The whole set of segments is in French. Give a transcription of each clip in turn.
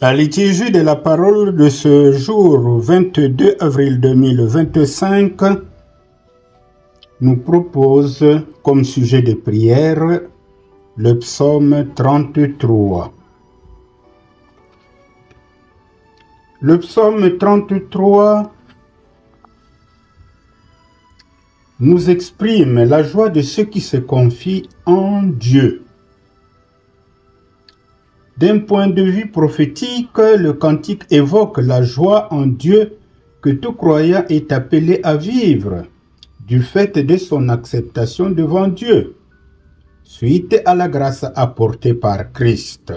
La liturgie de la parole de ce jour 22 avril 2025 nous propose comme sujet de prière le psaume 33. Le psaume 33 nous exprime la joie de ceux qui se confient en Dieu. D'un point de vue prophétique, le cantique évoque la joie en Dieu que tout croyant est appelé à vivre, du fait de son acceptation devant Dieu, suite à la grâce apportée par Christ.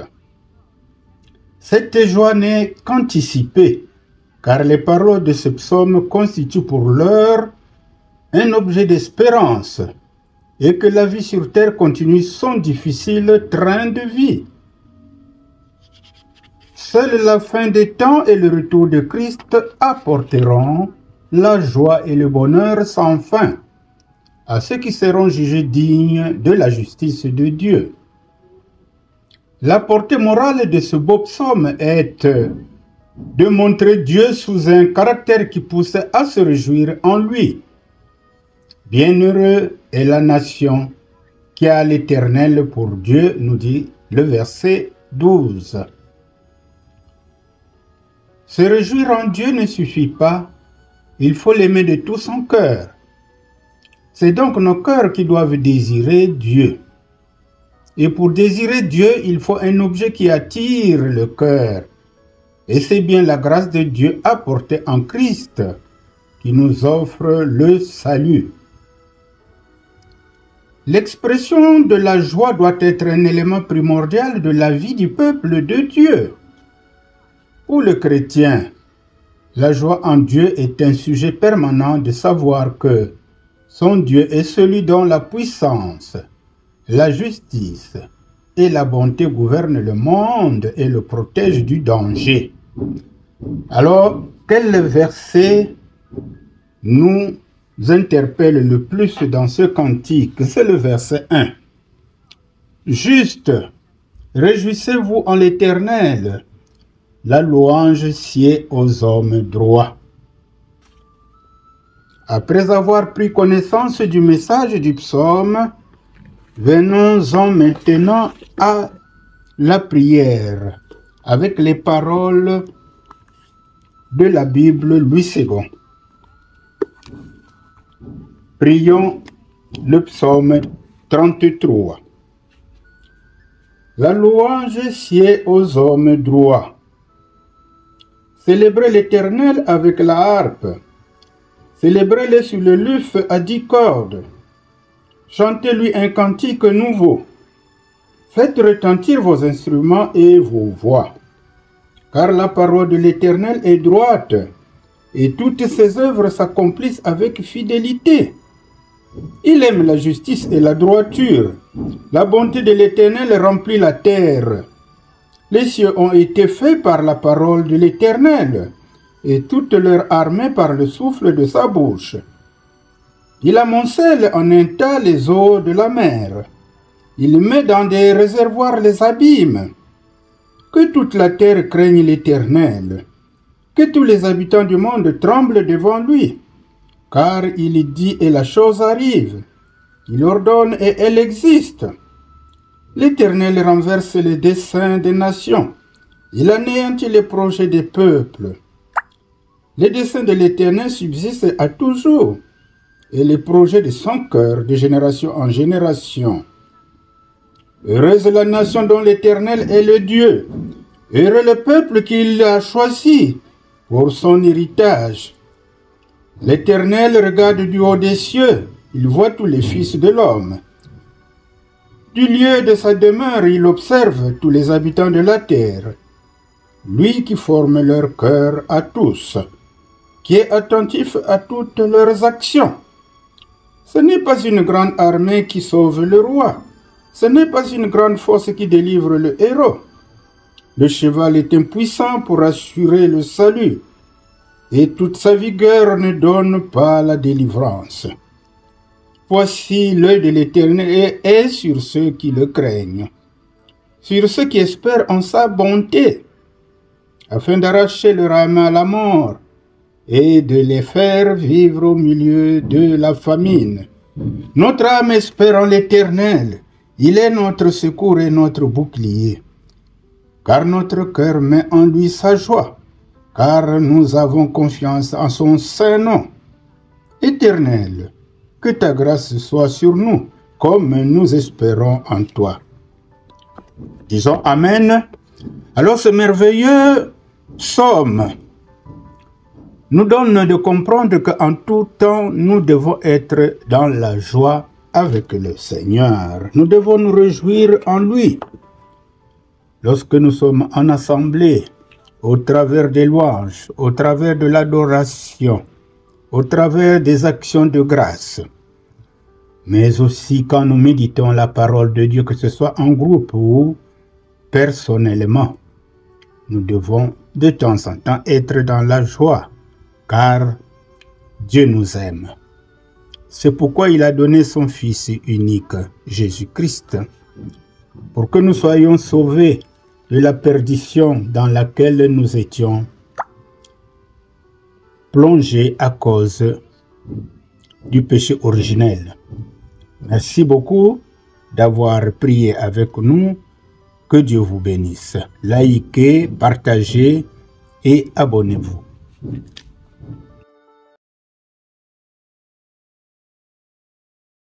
Cette joie n'est qu'anticipée, car les paroles de ce psaume constituent pour l'heure un objet d'espérance, et que la vie sur terre continue son difficile train de vie. Seule la fin des temps et le retour de Christ apporteront la joie et le bonheur sans fin à ceux qui seront jugés dignes de la justice de Dieu. La portée morale de ce beau psaume est de montrer Dieu sous un caractère qui pousse à se réjouir en lui. Bienheureux est la nation qui a l'Éternel pour Dieu, nous dit le verset 12. Se réjouir en Dieu ne suffit pas, il faut l'aimer de tout son cœur. C'est donc nos cœurs qui doivent désirer Dieu. Et pour désirer Dieu, il faut un objet qui attire le cœur. Et c'est bien la grâce de Dieu apportée en Christ qui nous offre le salut. L'expression de la joie doit être un élément primordial de la vie du peuple de Dieu. Pour le chrétien, la joie en Dieu est un sujet permanent de savoir que son Dieu est celui dont la puissance, la justice et la bonté gouvernent le monde et le protègent du danger. Alors, quel verset nous interpelle le plus dans ce cantique? C'est le verset 1. Juste, réjouissez-vous en l'Éternel. La louange sied aux hommes droits. Après avoir pris connaissance du message du psaume, venons-en maintenant à la prière, avec les paroles de la Bible Louis II. Prions le psaume 33. La louange sied aux hommes droits. Célébrez l'Éternel avec la harpe. Célébrez-le sur le luth à 10 cordes. Chantez-lui un cantique nouveau. Faites retentir vos instruments et vos voix. Car la parole de l'Éternel est droite, et toutes ses œuvres s'accomplissent avec fidélité. Il aime la justice et la droiture. La bonté de l'Éternel remplit la terre. Les cieux ont été faits par la parole de l'Éternel, et toute leur armée par le souffle de sa bouche. Il amoncelle en un tas les eaux de la mer. Il met dans des réservoirs les abîmes. Que toute la terre craigne l'Éternel. Que tous les habitants du monde tremblent devant lui. Car il dit et la chose arrive. Il ordonne et elle existe. L'Éternel renverse les desseins des nations. Il anéantit les projets des peuples. Les desseins de l'Éternel subsistent à toujours, et les projets de son cœur de génération en génération. Heureuse la nation dont l'Éternel est le Dieu. Heureux le peuple qu'il a choisi pour son héritage. L'Éternel regarde du haut des cieux, il voit tous les fils de l'homme. Du lieu de sa demeure, il observe tous les habitants de la terre. Lui qui forme leur cœur à tous, qui est attentif à toutes leurs actions. Ce n'est pas une grande armée qui sauve le roi. Ce n'est pas une grande force qui délivre le héros. Le cheval est impuissant pour assurer le salut, et toute sa vigueur ne donne pas la délivrance. Voici l'œil de l'Éternel est sur ceux qui le craignent, sur ceux qui espèrent en sa bonté, afin d'arracher leur âme à la mort et de les faire vivre au milieu de la famine. Notre âme espère en l'Éternel. Il est notre secours et notre bouclier. Car notre cœur met en lui sa joie, car nous avons confiance en son saint nom. Éternel, que ta grâce soit sur nous, comme nous espérons en toi. Disons Amen. Alors ce merveilleux psaume nous donne de comprendre qu'en tout temps, nous devons être dans la joie avec le Seigneur. Nous devons nous réjouir en lui. Lorsque nous sommes en assemblée, au travers des louanges, au travers de l'adoration, au travers des actions de grâce, mais aussi quand nous méditons la parole de Dieu, que ce soit en groupe ou personnellement, nous devons de temps en temps être dans la joie, car Dieu nous aime. C'est pourquoi il a donné son Fils unique, Jésus-Christ, pour que nous soyons sauvés de la perdition dans laquelle nous étions plongés à cause du péché originel. Merci beaucoup d'avoir prié avec nous. Que Dieu vous bénisse. Likez, partagez et abonnez-vous.